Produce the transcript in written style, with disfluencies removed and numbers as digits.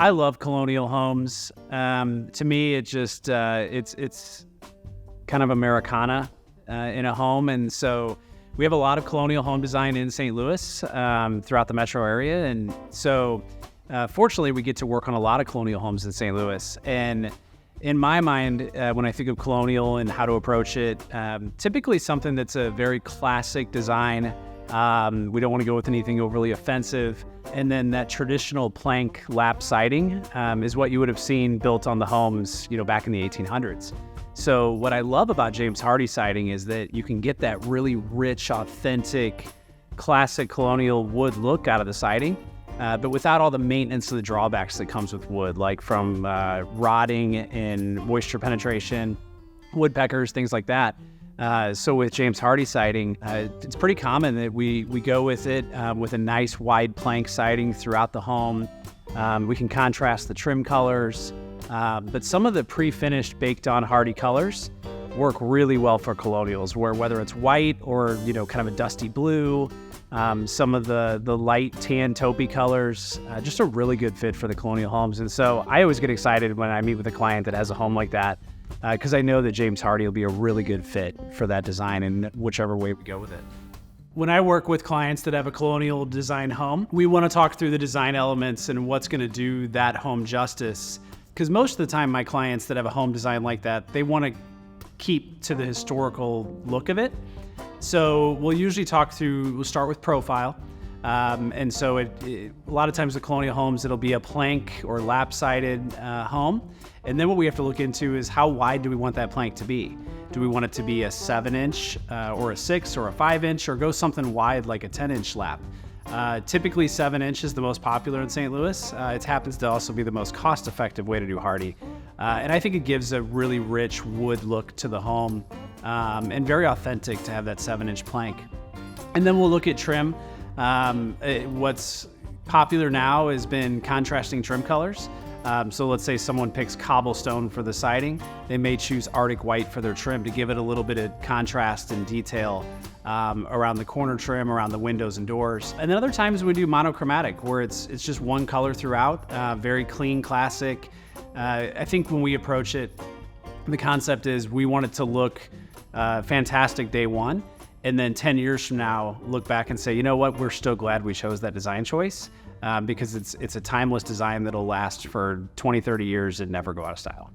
I love Colonial homes. To me, it just it's kind of Americana in a home, and so we have a lot of Colonial home design in St. Louis throughout the metro area, and so fortunately, we get to work on a lot of Colonial homes in St. Louis. And in my mind, when I think of Colonial and how to approach it, typically something that's a very classic design. We don't want to go with anything overly offensive. And then that traditional plank lap siding is what you would have seen built on the homes, back in the 1800s. So what I love about James Hardie siding is that you can get that really rich, authentic, classic Colonial wood look out of the siding, but without all the maintenance of the drawbacks that comes with wood, like from rotting and moisture penetration, woodpeckers, things like that. So with James Hardie siding, it's pretty common that we go with it with a nice wide plank siding throughout the home. We can contrast the trim colors, but some of the pre-finished baked on Hardie colors work really well for Colonials, whether it's white or kind of a dusty blue, some of the light tan taupey colors, just a really good fit for the Colonial homes. And so I always get excited when I meet with a client that has a home like that, because I know that James Hardie will be a really good fit for that design in whichever way we go with it. When I work with clients that have a Colonial design home, we want to talk through the design elements and what's going to do that home justice. Because most of the time, my clients that have a home design like that, they want to keep to the historical look of it. So we'll usually we'll start with profile. And so a lot of times the Colonial homes, it'll be a plank or lap-sided home. And then what we have to look into is how wide do we want that plank to be? Do we want it to be a 7-inch or a 6 or a 5-inch, or go something wide like a 10-inch lap? Typically 7-inch is the most popular in St. Louis. It happens to also be the most cost-effective way to do Hardie. And I think it gives a really rich wood look to the home, and very authentic to have that 7-inch plank. And then we'll look at trim. What's popular now has been contrasting trim colors. So let's say someone picks cobblestone for the siding. They may choose Arctic white for their trim to give it a little bit of contrast and detail around the corner trim, around the windows and doors. And then other times we do monochromatic, where it's just one color throughout, very clean, classic. I think when we approach it, the concept is we want it to look fantastic day one. And then 10 years from now, look back and say, you know what, we're still glad we chose that design choice, because it's a timeless design that'll last for 20, 30 years and never go out of style.